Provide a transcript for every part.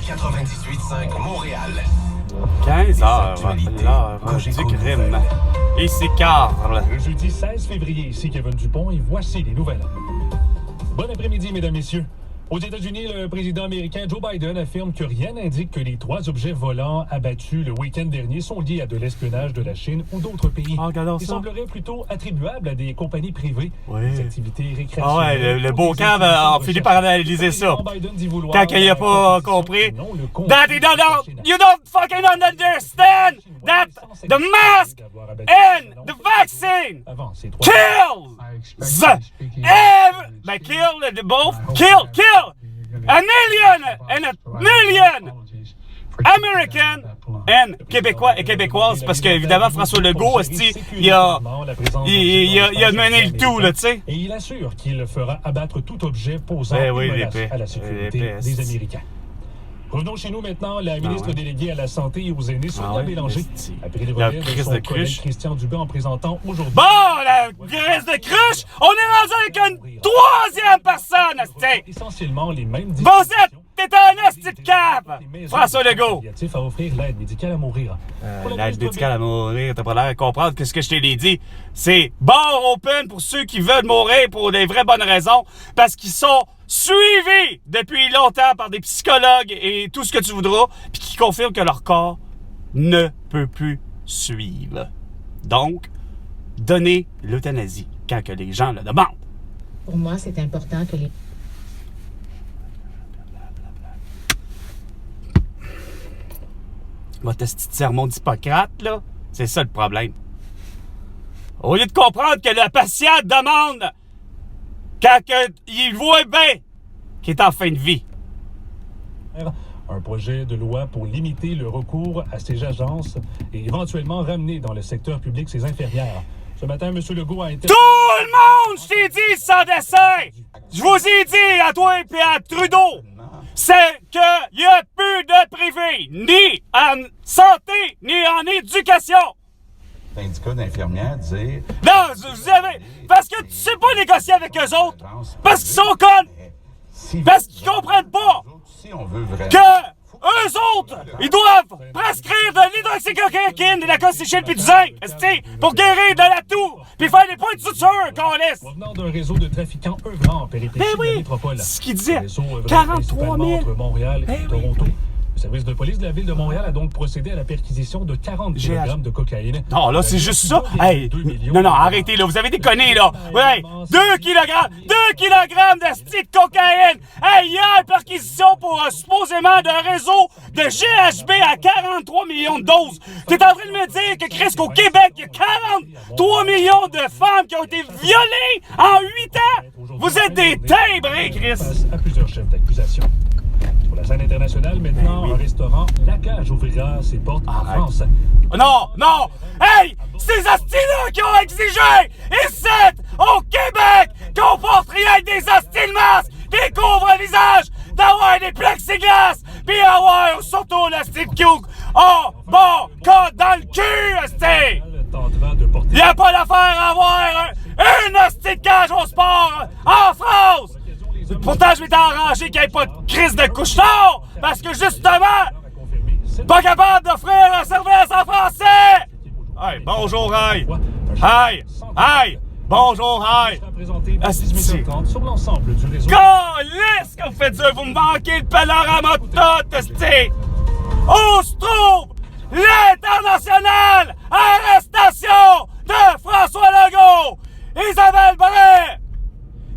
98.5 Montréal. 15h, l'heure du crime. Ici Carl. Le jeudi 16 février, ici Kevin Dupont, et voici les nouvelles. Bon après-midi, mesdames, messieurs. Aux États-Unis, le président américain Joe Biden affirme que rien n'indique que les 3 objets volants abattus le week-end dernier sont liés à de l'espionnage de la Chine ou d'autres pays. Ah, regardons Ils ça. sembleraient plutôt attribuables à des compagnies privées, Oui. des activités Ah récréationnelles. ouais, le ou beau des camp a fini par analyser ça. Tant qu'il a pas compris. That you don't fucking understand that the mask and the vaccine kills kill a million American and Québécois et Québécoises, parce qu'évidemment François Legault, il a mené le tout, là, tu sais. Et il assure qu'il fera abattre tout objet posant Eh une oui, menace l'épée. à la sécurité des Américains. Revenons chez nous maintenant. La ministre déléguée à la Santé et aux aînés, Sonia Bélanger, a pris le relais de son collègue Christian Dubé en présentant aujourd'hui... Bon, la graisse de cruche, on est rendu avec une 3e personne, asti. Essentiellement les mêmes Bosette, t'es un asti de cap, François Legault. à offrir l'aide médicale à mourir. L'aide médicale à mourir, t'as pas l'air de comprendre ce que je t'ai dit. C'est bar open pour ceux qui veulent mourir pour des vraies bonnes raisons, parce qu'ils sont suivis depuis longtemps par des psychologues et tout ce que tu voudras, puis qui confirment que leur corps ne peut plus suivre. Donc, donnez l'euthanasie quand que les gens le demandent. Pour moi, c'est important que les... Votre petit sermon d'Hippocrate, là, c'est ça le problème. Au lieu de comprendre que le patient demande quand il voit bien qu'il est en fin de vie. Un projet de loi pour limiter le recours à ces agences et éventuellement ramener dans le secteur public ces infirmières. Ce matin, M. Legault a été... Tout le monde, je t'ai dit, sans dessin! Je vous ai dit à toi et à Trudeau, c'est qu'il n'y a plus de privé, ni en santé, ni en éducation. Syndicat d'infirmières dire... Non, vous avez... Parce que tu sais pas négocier avec eux autres. Parce qu'ils sont connes. Parce qu'ils comprennent pas Si on veut vraiment... que eux autres, ils doivent prescrire de l'hydroxychloroquine, de la cortichine puis du zinc, esti, pour guérir de la toux, puis faire des points de suture, qu'on laisse. Provenant d'un réseau de trafiquants œuvrant en péripétie Ben oui, de la métropole. c'est ce qu'il disait. Le réseau œuvrait 43 principalement 000. entre Montréal et Ben oui. Toronto. Le service de police de la ville de Montréal a donc procédé à la perquisition de 40 kg de cocaïne. Non, là, c'est juste ça. Hey, 2 millions non, de arrêtez, là, vous avez déconné, là. Ouais, 2 kilogrammes de style de cocaïne. Hey, il y a une perquisition pour supposément d'un réseau de GHB à 43 millions de doses. T'es en train de me dire que, Chris, qu'au Québec, il y a 43 millions de femmes qui ont été violées en 8 ans? Vous êtes des timbrés, Chris. Face à plusieurs chefs d'accusation. Pour la scène internationale, maintenant, un restaurant La Cage ouvrira ses portes en France. Non! Hey! C'est ces hosties-là qui ont exigé, ici, au Québec, qu'on porte rien que des hosties de masque, qui couvrent le visage, d'avoir des plexiglas, pis avoir surtout le style cube. Oh, bon, code dans le cul, hostie! Il n'y a pas d'affaire à avoir une hostie de cage au sport en France! Pourtant, je m'étais arrangé qu'il n'y ait pas de crise de couche-tard, parce que justement, pas capable d'offrir un service en français! Hey, bonjour, hey! Hey! Bonjour, hey! Asti. Sur l'ensemble du réseau. Calisse que vous faites ça! Vous me manquez le panorama de tout, esti! Où se trouve l'internationale arrestation de François Legault, Isabelle Bray,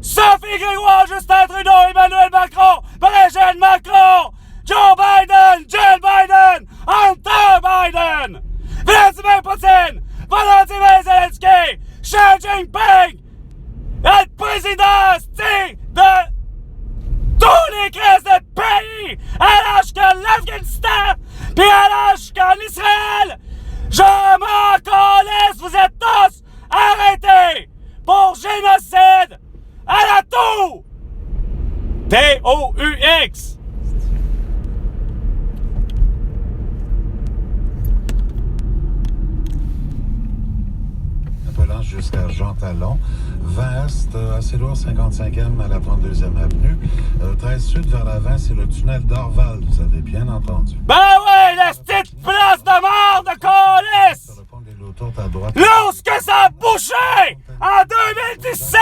Sophie Grégoire, Justin Trudeau, Emmanuel Macron, Brigitte Macron, Joe Biden, Jill Biden, Hunter Biden, Vladimir Poutine, Volodymyr Zelensky, Xi Jinping, le président de tous les crises de pays, allant jusqu'à l'Afghanistan, puis allant jusqu'en Israël. Je m'en calisse, vous êtes tous arrêtés pour génocide à la toux! T-O-U-X! Appelant jusqu'à Jean Talon 20 Est, assez lourd, 55e à la 32e avenue. 13 Sud vers l'avant, c'est le tunnel d'Orval, vous avez bien entendu. Ben ouais, la petite place de mort de calice! Sur le pont des Lautourtes à droite. Lorsque ça a bouché en 2017,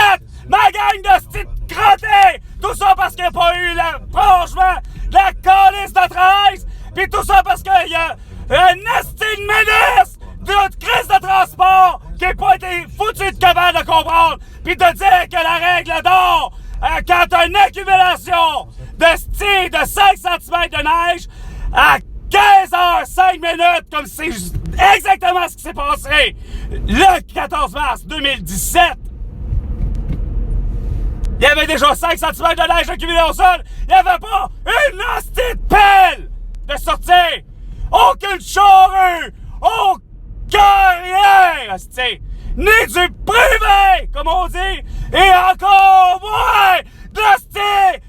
ma gang de petite crottés, tout ça parce qu'il n'y a pas eu franchement la calice de 13, pis tout ça parce qu'il y a un esti de ministre de crise de transport qui n'a pas été foutu de capable de comprendre, pis de dire que la règle d'or, quand t'as une accumulation de style de 5 cm de neige à 15h05, comme c'est exactement ce qui s'est passé le 14 mars 2017. Il y avait déjà 5 cm de neige accumulée au sol. Il n'y avait pas une hostie de pelle de sortie. Aucune charrue. Aucun rien, hostie. Ni du privé, comme on dit. Et encore moins de l'hostie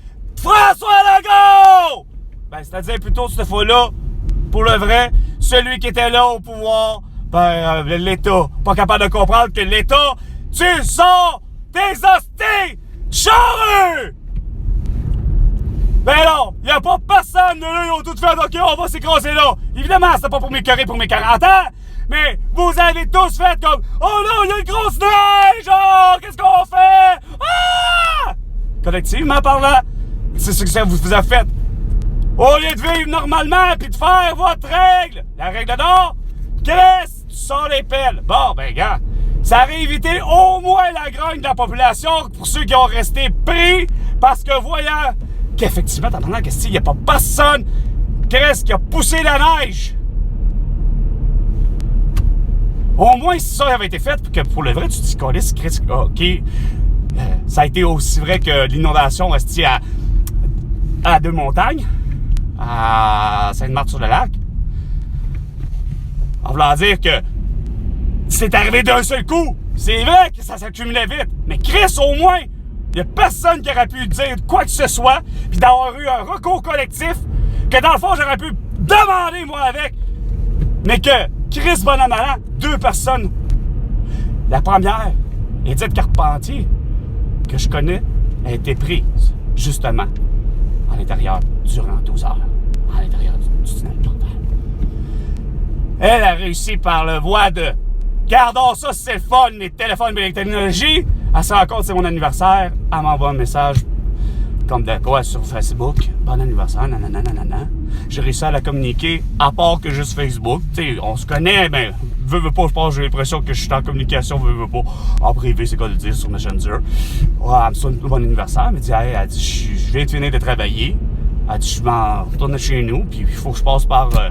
François Legault. Ben, c'est-à-dire plutôt cette fois-là, pour le vrai, celui qui était là au pouvoir, l'État. Pas capable de comprendre que l'État, tu sors des hosties charrues! Ben non, y a pas personne de là, ils ont tout fait, ok, on va s'écraser là. Évidemment, c'était pas pour m'écœurer pour mes 40 ans, mais vous avez tous fait comme, oh non, il y a une grosse neige, oh, qu'est-ce qu'on fait? Ah! Collectivement parlant, c'est ce que ça vous a fait. Au lieu de vivre normalement pis de faire votre règle, la règle d'or, Chris, tu sors les pelles. Bon, ben, gars, ça aurait évité au moins la grogne de la population pour ceux qui ont resté pris parce que voyant qu'effectivement, t'as pendant qu'il n'y a pas personne, Chris, qui a poussé la neige. Au moins, si ça avait été fait, que pour le vrai, tu te dis, Chris, ok, ça a été aussi vrai que l'inondation restait à Deux-Montagnes, à Sainte-Marthe-sur-le-Lac. En voulant dire que c'est arrivé d'un seul coup. C'est vrai que ça s'accumulait vite. Mais Chris, au moins, il n'y a personne qui aurait pu dire quoi que ce soit, puis d'avoir eu un recours collectif, que dans le fond, j'aurais pu demander, moi, avec. Mais que Chris Bonamalan, 2 personnes. La première, Edith Carpentier, que je connais, a été prise, justement, à l'intérieur, durant 12 heures, à l'intérieur du tunnel d'Orval. Elle a réussi par le voie de « Gardons ça, c'est le fun, les téléphones et les technologies ». Elle se rend compte, c'est mon anniversaire, elle m'envoie un message comme de quoi sur Facebook. « Bon anniversaire, nanana, nanana ». J'ai réussi à la communiquer, à part que juste Facebook. Tu sais, on se connaît, mais veux pas, je pense, j'ai l'impression que je suis en communication, veux pas. En privé, c'est quoi de le dire sur Messenger. Ouais, elle me souhaite bon anniversaire, elle me dit, hey, elle dit, je viens de finir de travailler. Elle dit, je m'en retourne chez nous, puis il faut que je passe par le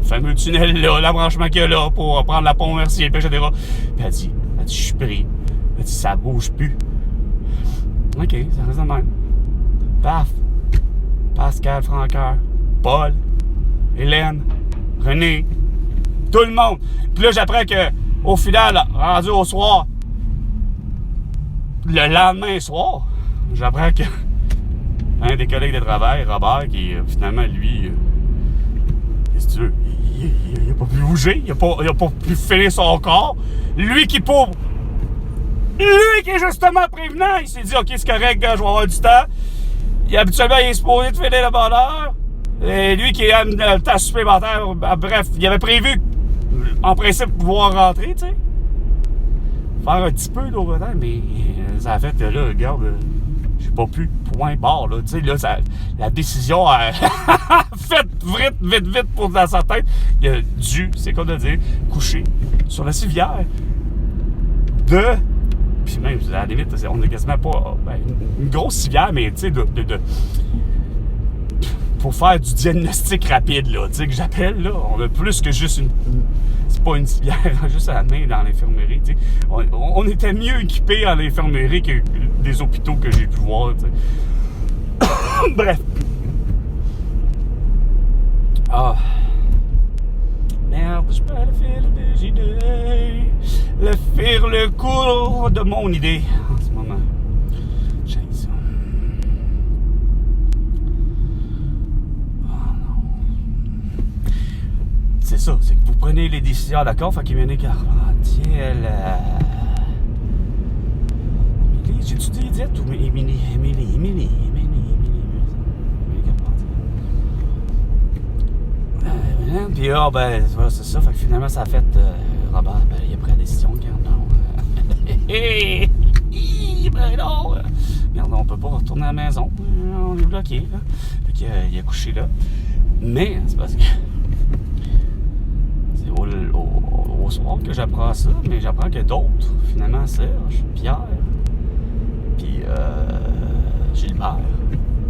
fameux tunnel là, l'embranchement qu'il y a là pour prendre la pont Mercier, puis etc. Puis elle dit, je suis pris. Elle dit, ça bouge plus. OK, ça reste de même. Paf. Pascal Francoeur, Paul, Hélène, René, tout le monde. Puis là, j'apprends que au final, rendu au soir, le lendemain soir, j'apprends que un des collègues de travail, Robert, qui finalement, lui, qu'est-ce que tu veux, il a pas pu bouger, il a pas pu finir son corps. Lui qui est justement prévenant, il s'est dit, OK, c'est correct, je vais avoir du temps. Habituellement, il est supposé de finir la bonne heure. Et lui qui a le temps supplémentaire, bref, il avait prévu, en principe, pouvoir rentrer, tu sais. Faire un petit peu d'overtime, mais ça a fait, là, regarde, j'ai pas pu, point barre, là, tu sais, là, la décision a fait vite pour dans sa tête. Il a dû, c'est quoi de dire, coucher sur la civière de... Puis même, à la limite, on est quasiment pas... une grosse civière, mais tu sais, pour faire du diagnostic rapide, là, tu sais, que j'appelle, là, on a plus que juste une... C'est pas une civière, juste à la main dans l'infirmerie, tu sais. On était mieux équipés à l'infirmerie que des hôpitaux que j'ai pu voir, tu sais. Bref. Ah... Merde, je peux le faire des idées, faire le cours de mon idée en ce moment. J'ai ça. Oh non. C'est ça, c'est que vous prenez les décisions, d'accord? Fait qu'il y a une Carpentier, J'ai-tu dit Edith ou Émilie Carpentier? Puis là, ben, voilà, c'est ça. Fait que finalement, ça a fait... Robert, ben, il a pris la décision, regarde, non. Ben non! Regarde, on peut pas retourner à la maison. On est bloqué, là. Fait qu'il a couché là. Mais, c'est parce que... C'est au soir que j'apprends ça, mais j'apprends que d'autres, finalement, Serge, Pierre, puis Gilbert,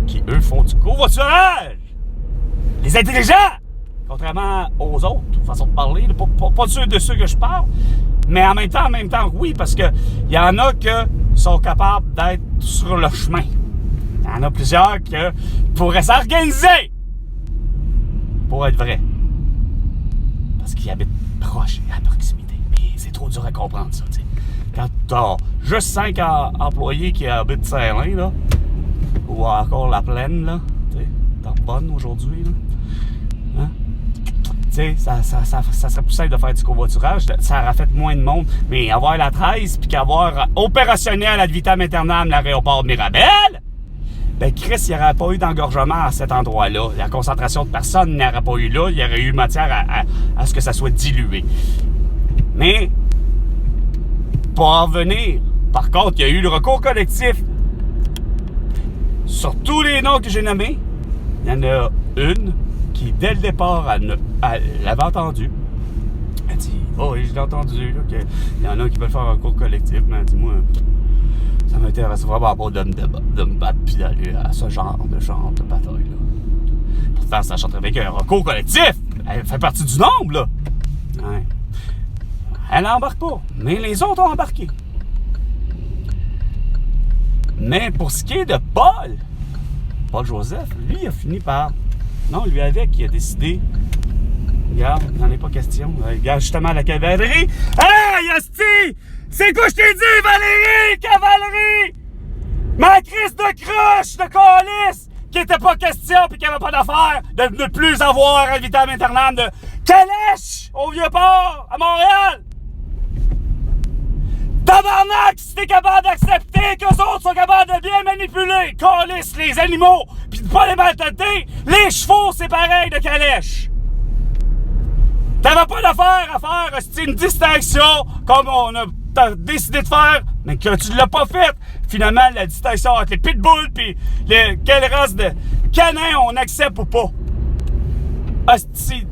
qui, eux, font du covoiturage! Les intelligents! Contrairement aux autres, façon de parler, là, pas de ceux que je parle, mais en même temps, oui, parce que il y en a qui sont capables d'être sur le chemin. Il y en a plusieurs qui pourraient s'organiser pour être vrais. Parce qu'ils habitent proche, à proximité. Mais c'est trop dur à comprendre, ça, tu sais. Quand t'as juste 5 employés qui habitent Saint-Lin, là, ou encore La Plaine, là, tu sais, Terrebonne aujourd'hui, là, hein? Tu sais, ça serait plus simple de faire du covoiturage, ça aurait fait moins de monde, mais avoir la 13 puis qu'avoir opérationnel ad vitam aeternam l'aéroport Mirabel, ben Chris, il n'y aurait pas eu d'engorgement à cet endroit-là. La concentration de personnes n'aurait pas eu là, il y aurait eu matière à ce que ça soit dilué. Mais, pour en revenir, par contre, il y a eu le recours collectif. Sur tous les noms que j'ai nommés, il y en a une qui, dès le départ, elle l'avait entendu. Elle dit, oh oui, je l'ai entendu, là, qu'il y en a qui veulent faire un recours collectif, mais elle dit, moi, ça m'intéresse vraiment pas de me battre puis d'aller à ce genre de bataille-là. Pourtant, ça chante avec un recours collectif. Elle fait partie du nombre, là. Ouais. Elle n'embarque pas, mais les autres ont embarqué. Mais pour ce qui est de Paul Joseph, lui, il a fini par... Non, lui avec, il a décidé... Regarde, il n'en est pas question. Regarde, justement, la cavalerie. Hey, Asti! C'est quoi je t'ai dit, Valérie? Cavalerie! Ma crise de cruche, de calice! Qui était pas question pis qui avait pas d'affaire de ne plus avoir un vitam aeternam de calèche au Vieux-Port, à Montréal! Tabarnak, si t'es capable d'accepter qu'eux autres sont capables de bien manipuler, calice, les animaux, pis de pas les maltraiter, les chevaux, c'est pareil de calèche! T'avais pas d'affaire à faire, c'est une distinction comme on a décidé de faire, mais que tu l'as pas faite. Finalement, la distinction entre les pitbulls pis quel reste de canins on accepte ou pas. Hostie,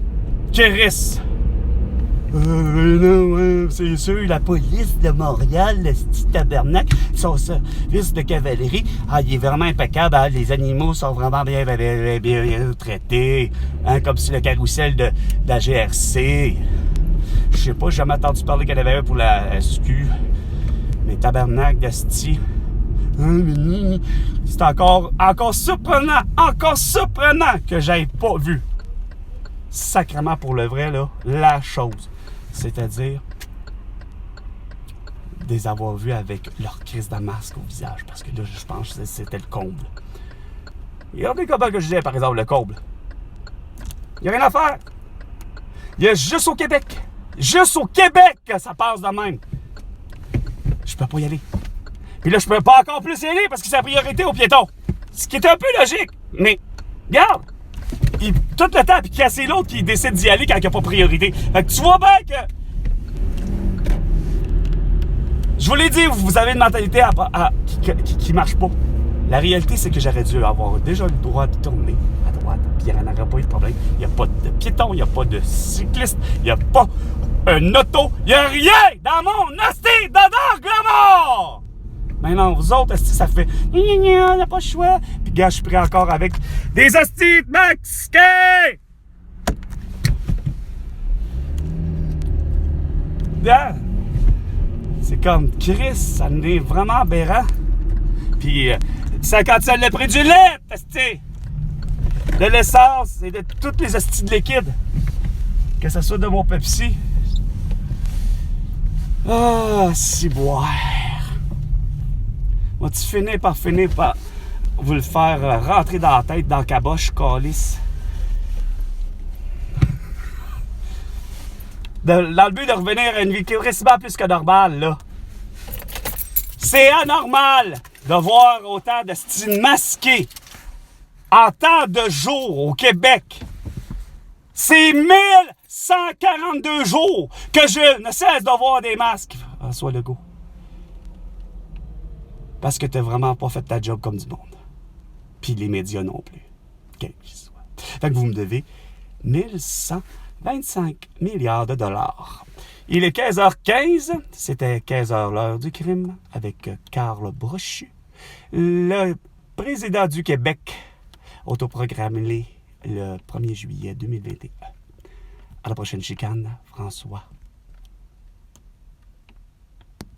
Kéris. Non, c'est sûr, la police de Montréal, le petit tabernacle, son service de cavalerie, il est vraiment impeccable, hein, les animaux sont vraiment bien traités, hein, comme si le carrousel de la GRC. Je sais pas, j'ai jamais entendu parler qu'elle avait un pour la SQ, mais tabernacle d'Asti. C'est encore surprenant que j'aille pas vu. Sacrément pour le vrai, là, la chose. C'est-à-dire des avoir vus avec leur crise de masque au visage. Parce que là, je pense que c'était le comble. Regardez comment que je disais, par exemple, le comble. Il n'y a rien à faire. Il y a juste au Québec que ça passe de même. Je peux pas y aller. Puis là, je peux pas encore plus y aller parce que c'est la priorité aux piétons. Ce qui est un peu logique. Mais, regarde. Tout le temps, puis casser l'autre qui décide d'y aller quand il n'y a pas priorité. Fait que tu vois bien que... Je vous l'ai dit, vous avez une mentalité qui marche pas. La réalité, c'est que j'aurais dû avoir déjà le droit de tourner à droite, puis il n'y en aurait pas eu de problème. Il n'y a pas de piéton, il n'y a pas de cycliste, il n'y a pas un auto, il n'y a rien dans mon hostie de glamour! Mais non, vous autres, hosties, ça fait on n'a pas le choix. Puis gars, je suis pris encore avec des hosties de mexicains! Yeah. C'est comme Chris, ça en est vraiment aberrant. Puis ça quand ça l'a pris du lait, hostie! De l'essence et de toutes les hosties de liquide. Que ça soit de mon Pepsi. Ah, si boire. Vas-tu finir par vous le faire rentrer dans la tête, dans la caboche, calice? Dans le but de revenir à une vie quasiment plus que normale, là. C'est anormal de voir autant de styles masqués en temps de jour au Québec. C'est 1142 jours que je ne cesse de voir des masques. François Legault. Parce que t'as vraiment pas fait ta job comme du monde. Puis les médias non plus. Quel qu'il soit. Fait que vous me devez 1125 milliards de dollars. Il est 15h15. C'était 15h l'heure du crime avec Carl Brochu. Le président du Québec, autoprogrammé le 1er juillet 2021. À la prochaine chicane, François.